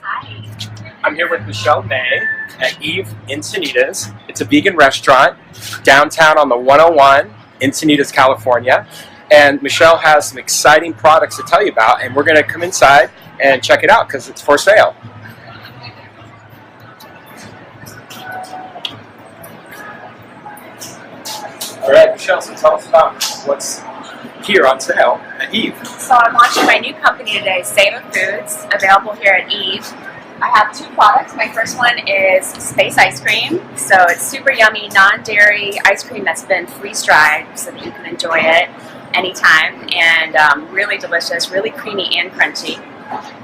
Hi. I'm here with Michelle May at Eve Encinitas. It's a vegan restaurant downtown on the 101, Encinitas, California. And Michelle has some exciting products to tell you about, and we're going to come inside and check it out because it's for sale. All right, Michelle, so tell us about what's here on sale at Eve. So I'm launching my new company today, Seva Foods, available here at Eve. I have two products. My first one is Space Ice Cream. So it's super yummy, non-dairy ice cream that's been freeze-dried so that you can enjoy it anytime, and really delicious, really creamy and crunchy.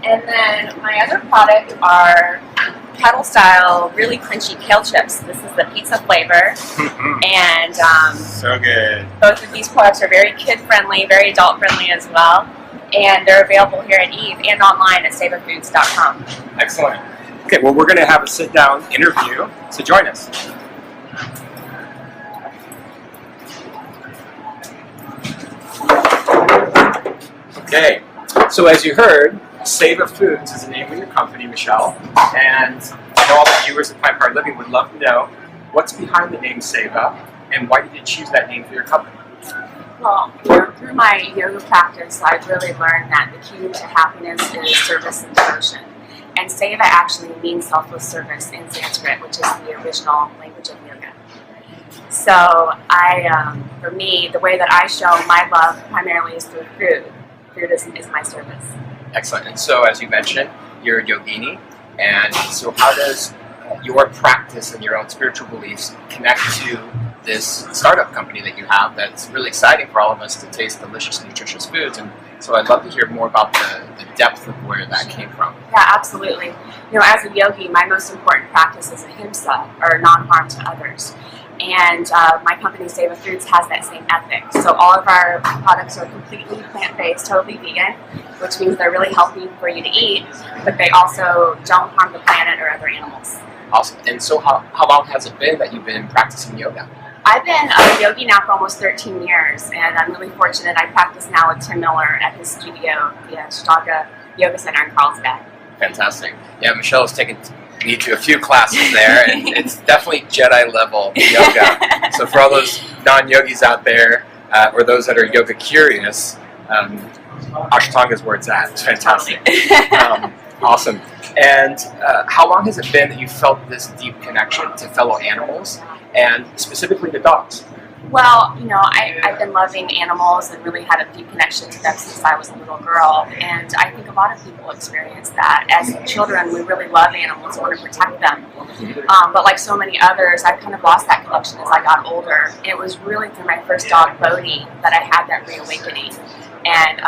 And then my other product are kettle-style, really crunchy kale chips. This is the pizza flavor, and So good. both of these products are very kid-friendly, very adult-friendly as well. And they're available here at Eve and online at savafoods.com. Excellent. Okay, well, we're going to have a sit-down interview, so join us. Okay, so as you heard, Seva Foods is the name of your company, Michelle, and I know all the viewers of Plant Powered Living would love to know what's behind the name Seva, and why did you choose that name for your company? Well, through my yoga practice, I've really learned that the key to happiness is service and devotion. And Seva actually means selfless service in Sanskrit, which is the original language of yoga. So for me, the way that I show my love primarily is through food. Food is my service. Excellent. And so, as you mentioned, you're a yogini, and so how does your practice and your own spiritual beliefs connect to this startup company that you have that's really exciting for all of us to taste delicious, nutritious foods? And so I'd love to hear more about the depth of where that came from. Yeah, absolutely. As a yogi, my most important practice is ahimsa, or non-harm to others. And my company, Seva Foods, has that same ethic. So all of our products are completely plant-based, totally vegan, which means they're really healthy for you to eat, but they also don't harm the planet or other animals. Awesome. And so how long has it been that you've been practicing yoga? I've been a yogi now for almost 13 years, and I'm really fortunate. I practice now with Tim Miller at his studio, the Ashtanga Yoga Center in Carlsbad. Fantastic. Yeah, Michelle has taken me to a few classes there, and it's definitely Jedi level yoga. So for all those non-yogis out there, or those that are yoga curious, Ashtanga is where it's at. It's fantastic. Awesome. And how long has it been that you felt this deep connection to fellow animals, and specifically to dogs? Well, I've been loving animals and really had a deep connection to them since I was a little girl, and I think a lot of people experience that. As children, we really love animals, want to protect them, but like so many others, I kind of lost that connection as I got older. It was really through my first dog, Bodhi, that I had that reawakening, and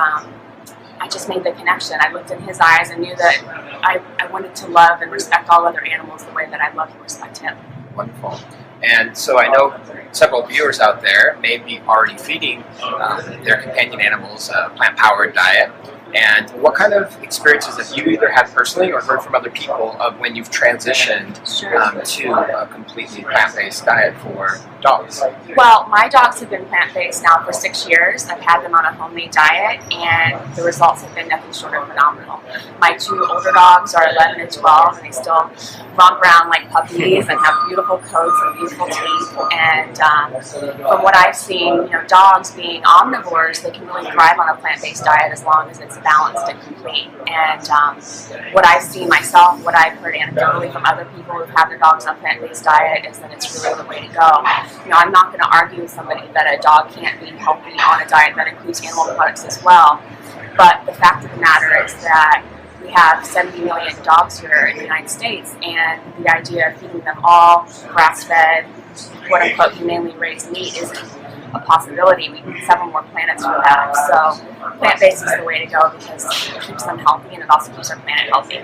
I just made the connection. I looked in his eyes and knew that I wanted to love and respect all other animals the way that I love and respect him. Wonderful. And so I know several viewers out there may be already feeding their companion animals a plant-powered diet. And what kind of experiences have you either had personally or heard from other people of when you've transitioned to a completely plant-based diet for dogs? Well, my dogs have been plant-based now for 6 years. I've had them on a homemade diet, and the results have been nothing short of phenomenal. My two older dogs are 11 and 12, and they still romp around like puppies and have beautiful coats and beautiful teeth. And from what I've seen, dogs being omnivores, they can really thrive on a plant-based diet as long as it's balanced and complete. And what I've seen myself, what I've heard anecdotally from other people who've had their dogs on a plant-based diet, is that it's really the way to go. I'm not going to argue with somebody that a dog can't be healthy on a diet that includes animal products as well. But the fact of the matter is that we have 70 million dogs here in the United States, and the idea of feeding them all grass-fed, quote-unquote, humanely raised meat isn't a possibility. We need several more planets for that. So plant-based is the way to go because it keeps them healthy and it also keeps our planet healthy.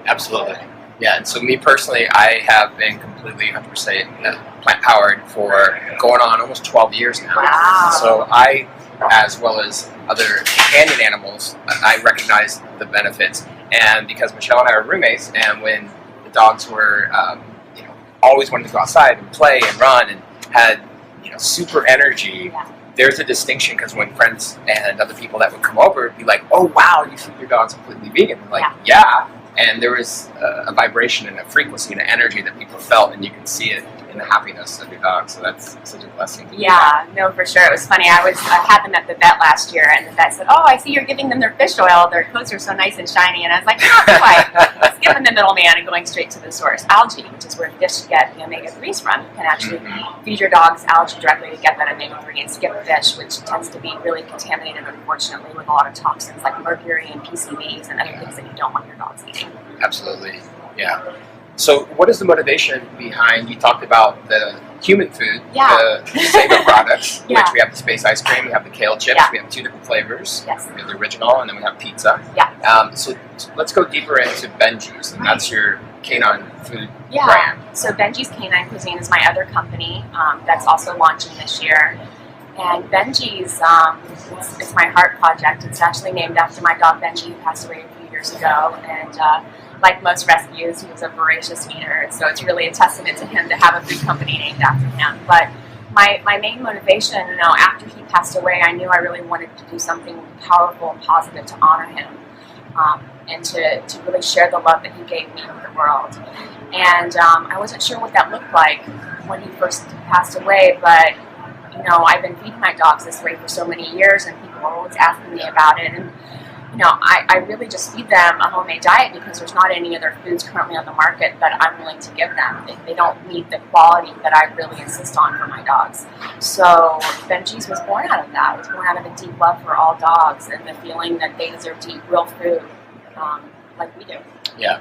Absolutely. Yeah, and so me personally, I have been completely 100% plant-powered for going on almost 12 years now. Wow. So I, as well as other companion animals, I recognize the benefits. And because Michelle and I are roommates, and when the dogs were, always wanted to go outside and play and run and had, super energy, there's a distinction because when friends and other people that would come over would be like, oh wow, you feed your dogs completely vegan. I'm like, yeah. and there was a vibration and a frequency and an energy that people felt, and you can see it in the happiness of your dog. So that's such a blessing. Yeah, no, for sure. It was funny. I had them at the vet last year, and the vet said, "Oh, I see you're giving them their fish oil. Their coats are so nice and shiny." And I was like, "Not quite. Let's give them the middleman and going straight to the source. Algae, which is where fish get the omega-3s from. You can actually feed your dogs algae directly to get that omega-3 and skip fish, which tends to be really contaminated, unfortunately, with a lot of toxins like mercury and PCBs and other things that you don't want your dogs eating." Absolutely, yeah. So what is the motivation behind, you talked about the human food, the Seva products, which we have the space ice cream, we have the kale chips, we have 2 different flavors, we have the original, and then we have pizza. So let's go deeper into Benji's, and that's your canine food brand. So Benji's Canine Cuisine is my other company that's also launching this year. And Benji's, it's my heart project. It's actually named after my dog Benji, who passed away a few years ago. And like most rescues, he was a voracious eater. So it's really a testament to him to have a food company named after him. But my main motivation, after he passed away, I knew I really wanted to do something powerful and positive to honor him. And to really share the love that he gave me with the world. And I wasn't sure what that looked like when he first passed away, but I've been feeding my dogs this way for so many years, and people are always asking me about it. And I really just feed them a homemade diet because there's not any other foods currently on the market that I'm willing to give them. They don't meet the quality that I really insist on for my dogs. So Benji's was born out of that. It was born out of a deep love for all dogs and the feeling that they deserve to eat real food like we do. Yeah,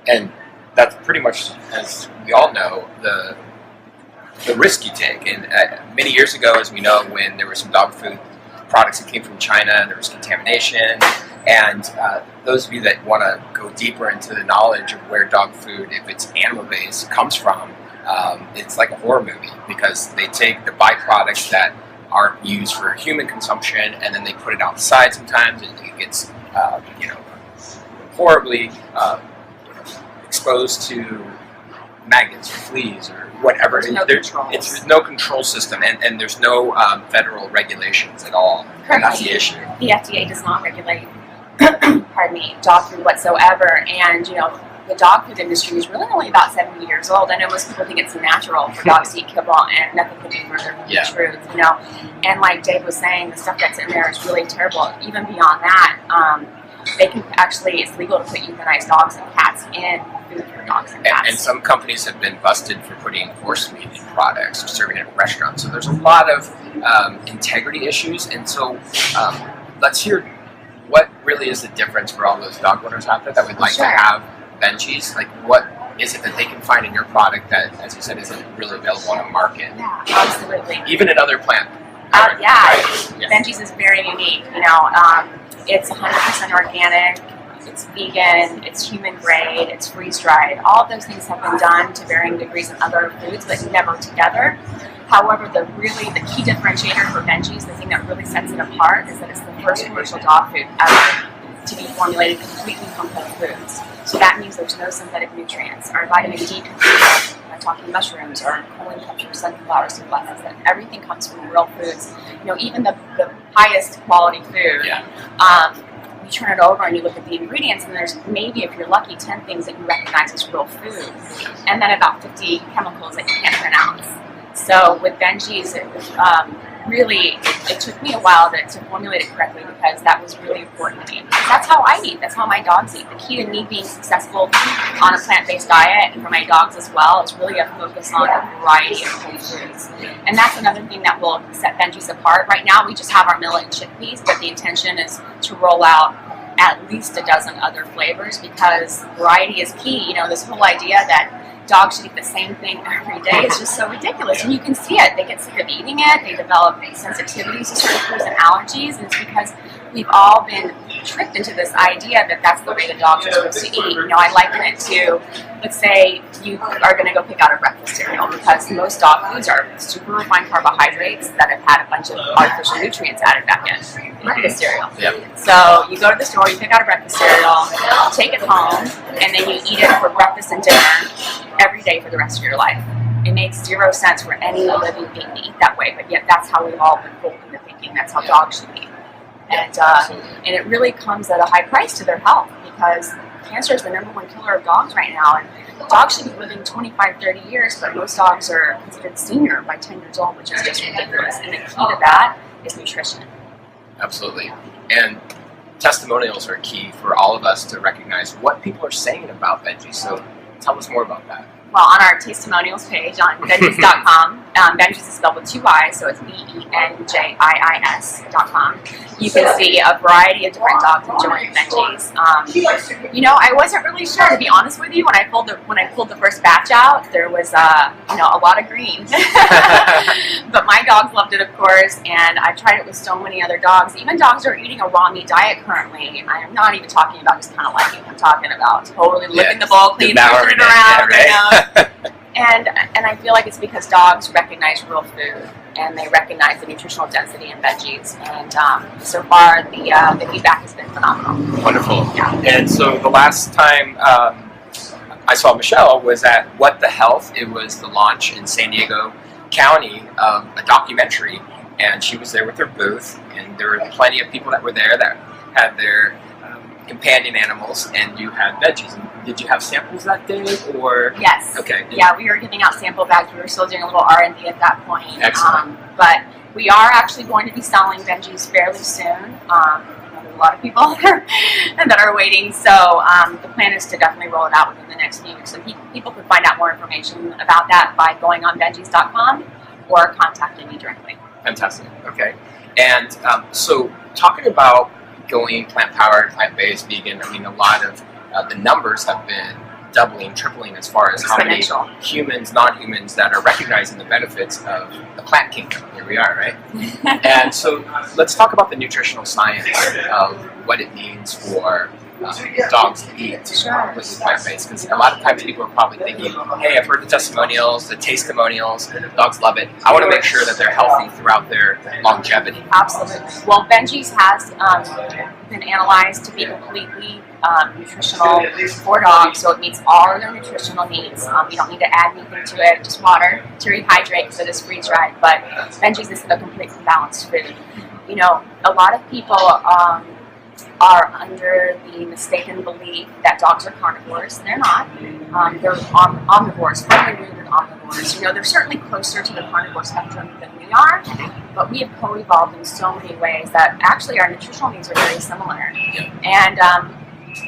and that's pretty much, as we all know, the risk you take. And many years ago, as we know, when there were some dog food products that came from China and there was contamination, and those of you that want to go deeper into the knowledge of where dog food, if it's animal-based, comes from, it's like a horror movie, because they take the byproducts that aren't used for human consumption and then they put it outside sometimes, and it gets horribly exposed to maggots or fleas or whatever. There's no control system, and there's no federal regulations at all. And that's the issue. The FDA does not regulate dog food whatsoever, and the dog food industry is really only about 70 years old. I know most people think it's natural for dogs to eat kibble, and nothing could be further from the truth. And like Dave was saying, the stuff that's in there is really terrible. Even beyond that, they can actually, it's legal to put euthanized dogs and cats in food for dogs and cats. And some companies have been busted for putting horse meat in products or serving it at restaurants. So there's a lot of integrity issues. And so let's hear what really is the difference for all those dog owners out there that would like to have Benji's. Like, what is it that they can find in your product that, as you said, isn't really available on the market? Yeah, absolutely. Even in other plant. Benji's is very unique. It's 100% organic, it's vegan, it's human grade, it's freeze dried. All of those things have been done to varying degrees in other foods, but never together. However, the key differentiator for Benji's, the thing that really sets it apart, is that it's the first commercial dog food ever to be formulated completely from whole foods. So that means there's no synthetic nutrients. Our vitamin D contains, I'm talking mushrooms or choline captured sunflower seed lettuce, and everything comes from real foods. Even the highest quality food, you turn it over and you look at the ingredients, and there's maybe, if you're lucky, 10 things that you recognize as real food, and then about 50 chemicals that you can't pronounce. So with Benji's, it was it took me a while to formulate it correctly, because that was really important to me. That's how I eat. That's how my dogs eat. The key to me being successful on a plant-based diet, and for my dogs as well, is really a focus on a variety of whole foods. And that's another thing that will set Benji's apart. Right now, we just have our millet and chickpeas, but the intention is to roll out at least a dozen other flavors, because variety is key. This whole idea that dogs should eat the same thing every day is just so ridiculous, and you can see it. They get sick of eating it, they develop sensitivities to certain foods and allergies, and it's because we've all been tricked into this idea that that's the way the dogs are supposed to eat. I liken it to, let's say you are going to go pick out a breakfast cereal, because most dog foods are super refined carbohydrates that have had a bunch of artificial nutrients added back in. Breakfast cereal. So you go to the store, you pick out a breakfast cereal, take it home, and then you eat it for breakfast and dinner every day for the rest of your life. It makes zero sense for any living being to eat that way, but yet that's how we've all been fooled into thinking that's how dogs should eat. And it really comes at a high price to their health, because cancer is the #1 killer of dogs right now, and dogs should be living 25, 30 years, but most dogs are considered senior by 10 years old, which is just ridiculous. And the key to that is nutrition. Absolutely. And testimonials are key for all of us to recognize what people are saying about veggies. So tell us more about that. Well, on our testimonials page on Benjis.com, Benjis is spelled with 2 Y's, so it's BENJIIS.com. You can see a variety of different dogs enjoying veggies. You know, I wasn't really sure, to be honest with you, when I pulled the first batch out. There was a lot of green, but my dogs loved it, of course, and I've tried it with so many other dogs. Even dogs who are eating a raw meat diet currently. I'm not even talking about just kind of liking. I'm talking about totally licking the bowl clean, pushing it around. And I feel like it's because dogs recognize real food and they recognize the nutritional density in veggies. And so far, the feedback has been phenomenal. Wonderful. Yeah. And so the last time I saw Michelle was at What the Health. It was the launch in San Diego County of a documentary, and she was there with her booth, and there were plenty of people that were there that had their companion animals, and you had veggies. Did you have samples that day, or? Yes. Okay. Yeah, we were giving out sample bags. We were still doing a little R&D at that point. Excellent. But we are actually going to be selling veggies fairly soon. There's a lot of people that are waiting, so the plan is to definitely roll it out within the next few weeks. So people can find out more information about that by going on Benjis.com or contacting me directly. Fantastic. Okay. And so talking about going plant-powered, plant-based, vegan, I mean, a lot of the numbers have been doubling, tripling as far as how many humans, non-humans that are recognizing the benefits of the plant kingdom. Here we are, right? And so let's talk about the nutritional science of what it means for dogs to eat with plant-based, because a lot of times people are probably thinking, hey, I've heard the testimonials, the tastemonials, dogs love it. I want to make sure that they're healthy throughout their longevity. Absolutely. Well, Benjis has been analyzed to be completely nutritional for dogs, so it meets all of their nutritional needs. You don't need to add anything to it, just water to rehydrate because it is freeze-dried, but Benjis is a completely balanced food. You know, a lot of people are under the mistaken belief that dogs are carnivores. They're not. They're omnivores, firmly rooted omnivores. You know, they're certainly closer to the carnivore spectrum than we are, but we have co-evolved in so many ways that actually our nutritional needs are very similar. And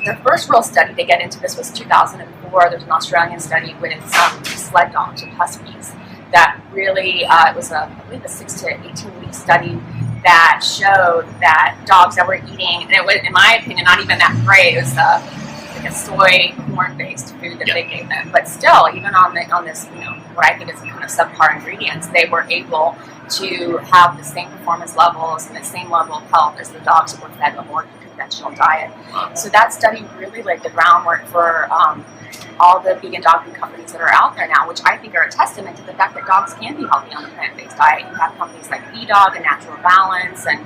their first real study to get into this was 2004. There's an Australian study with sled dogs, with huskies, that really, it was I believe a 6 to 18 week study that showed that dogs that were eating, and it was, in my opinion, not even that great. It was like a soy corn-based food that they gave them, but still, even on this, you know, what I think is kind of subpar ingredients, they were able to have the same performance levels and the same level of health as the dogs that were fed a more conventional diet. So that study really laid the groundwork for all the vegan dog food companies that are out there now, which I think are a testament to the fact that dogs can be healthy on a plant-based diet. You have companies like B-Dog and Natural Balance, and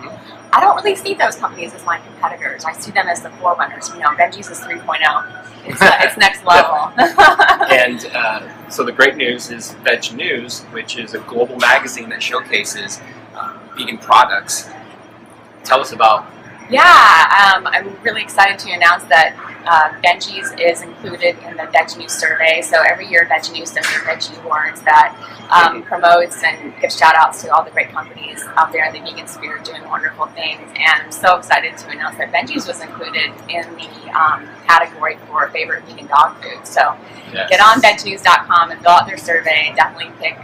I don't really see those companies as my competitors. I see them as the forerunners. You know, Benjis is 3.0. It's next level. And so the great news is Veg News, which is a global magazine that showcases vegan products. Tell us about. Yeah, I'm really excited to announce that Benjis is included in the Veg News survey. So every year Veg News does their Veggie Awards that promotes and gives shout outs to all the great companies out there in the vegan sphere doing wonderful things. And I'm so excited to announce that Benjis was included in the category for favorite vegan dog food. So get on vegnews.com and fill out their survey and definitely pick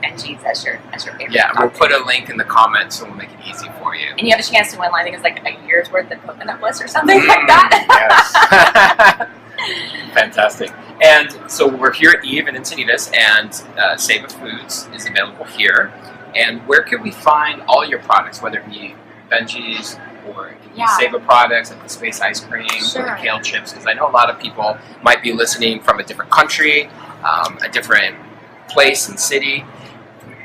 Benjis as your favorite. Yeah, we'll food. put a link in the comments so we'll make it easy for you. And you have a chance to win, I think it's like a year's worth of coconut bliss or something like that. Yes. Fantastic. And so we're here at Eve in Encinitas, and Seva Foods is available here. And where can we find all your products, whether it be Benjis or Seva products like the Space Ice Cream or the Kale Chips? Because I know a lot of people might be listening from a different country, a different place and city.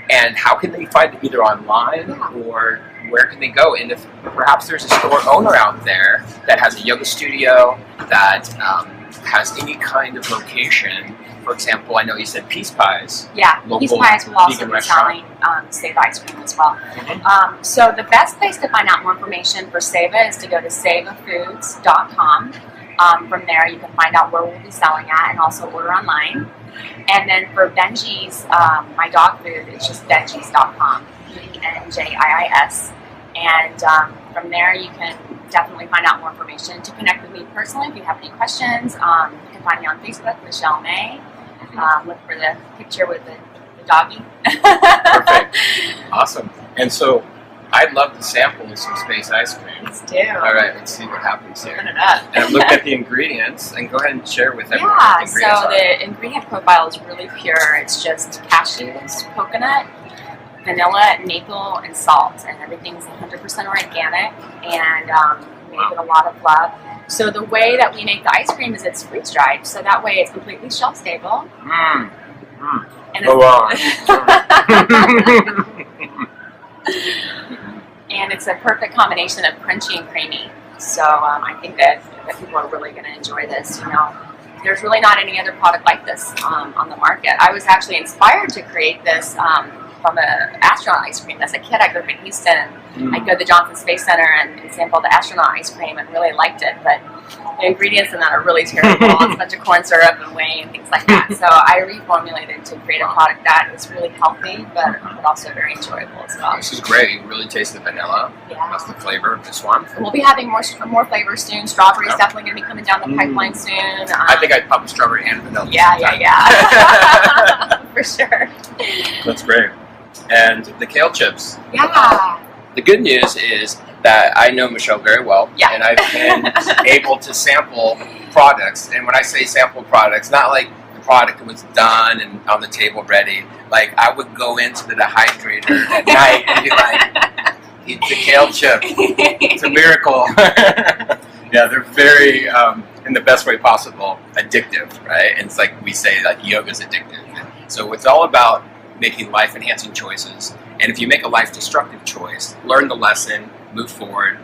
And how can they find it either online or where can they go? And if perhaps there's a store owner out there that has a yoga studio that has any kind of location, for example, I know you said Peace Pies. Yeah, Peace Pies will also be selling Seva Ice Cream as well. So the best place to find out more information for Seva is to go to sevafoods.com. From there, you can find out where we'll be selling at and also order online. And then for Benji's, my dog food, it's just benjis.com, BENJIIS. And from there, you can definitely find out more information. To connect with me personally, if you have any questions, you can find me on Facebook, Michelle May. Look for the picture with the doggy. Perfect. Awesome. And so I'd love to sample some space ice cream. Let's do. All right, let's see what happens here. Open it up. And look at the ingredients and go ahead and share with everyone Yeah, what the ingredients so are. the ingredient profile is really pure. It's just cashews, coconut, vanilla, maple, and salt. And everything's 100% organic and we make it a lot of love. So the way that we make the ice cream is it's freeze dried. So that way it's completely shelf stable. And Go on. And it's a perfect combination of crunchy and creamy. So I think that people are really going to enjoy this. You know, there's really not any other product like this on the market. I was actually inspired to create this from an Astronaut Ice Cream. As a kid, I grew up in Houston. I'd go to the Johnson Space Center and sample the Astronaut Ice Cream and really liked it. But the ingredients in that are really terrible. It's a bunch of corn syrup and whey and things like that. So I reformulated to create a product that is really healthy, but also very enjoyable as well. This is great. You can really taste the vanilla. Yeah. That's the flavor of this one. We'll be having more flavors soon. Strawberry is definitely going to be coming down the pipeline soon. I think I'd pop strawberry and vanilla. Yeah. For sure. That's great. And the kale chips. Yeah. The good news is that I know Michelle very well, and I've been able to sample products. And when I say sample products, not like the product was done and on the table ready. Like I would go into the dehydrator at night and be like, eat the kale chip. It's a miracle. Yeah, they're very, in the best way possible, addictive, right? And it's like we say, like yoga's addictive. So it's all about making life-enhancing choices. And if you make a life-destructive choice, learn the lesson, move forward.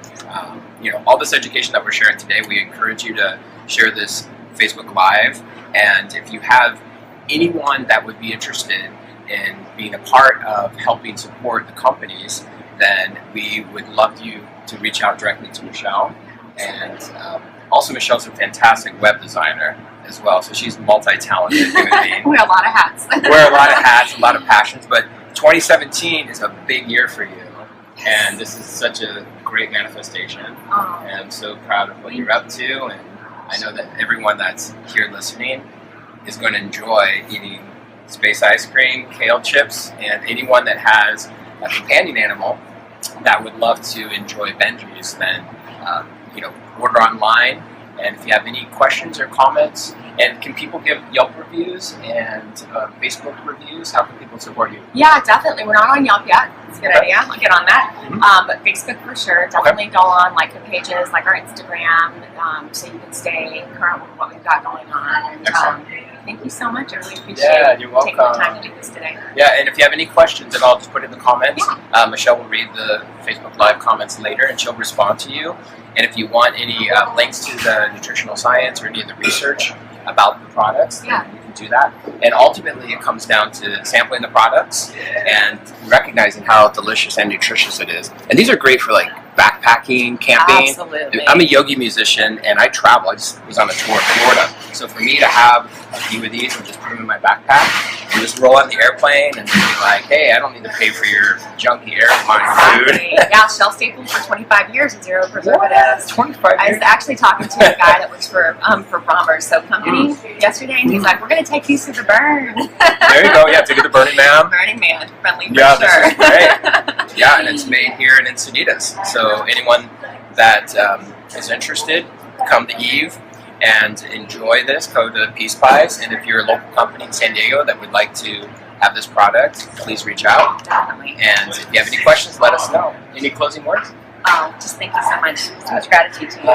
You know, all this education that we're sharing today, we encourage you to share this Facebook Live. And if you have anyone that would be interested in being a part of helping support the companies, then we would love you to reach out directly to Michelle. And also, Michelle's a fantastic web designer as well, so she's multi-talented human being. Wear a lot of hats. Wear a lot of hats, a lot of passions, but 2017 is a big year for you, and this is such a great manifestation. And I'm so proud of what you're up to, and I know that everyone that's here listening is going to enjoy eating space ice cream, kale chips, and anyone that has a companion animal that would love to enjoy Benji's, then you know, order online. And if you have any questions or comments, and can people give Yelp reviews and Facebook reviews? How can people support you? Yeah, definitely. We're not on Yelp yet. It's a good idea. I'll get on that. But Facebook for sure. Definitely go on, like the pages, like our Instagram, so you can stay current with what we've got going on. And thank you so much. I really appreciate you're welcome. taking the time to do this today. Yeah, and if you have any questions at all, just put it in the comments. Michelle will read the Facebook Live comments later, and she'll respond to you. And if you want any links to the Nutritional Science or any of the research about the products, then you can do that. And ultimately, it comes down to sampling the products and recognizing how delicious and nutritious it is. And these are great for like backpacking, camping. Absolutely. I'm a yogi musician and I travel. I just was on a tour of Florida. So for me to have a few of these and just put them in my backpack and just roll on the airplane and be like, hey, I don't need to pay for your junky airline food. Yeah, shelf staples for 25 years and 0 preservatives. 25 years? I was actually talking to a guy that works for Brahmer's soap company yesterday, and he's like, we're going to take these to the burn. There you go. Yeah, take it to Burning Man. Burning Man, friendly for Yeah, sure. this is great. Yeah, and it's made here in Encinitas. So anyone that is interested, come to Eve and enjoy this. Go to Peace Pies, and if you're a local company in San Diego that would like to have this product, please reach out. Definitely. And if you have any questions, let us know. Any closing words? Just thank you so much. So much gratitude to you.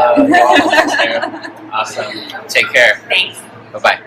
Awesome. Take care. Thanks. Bye-bye.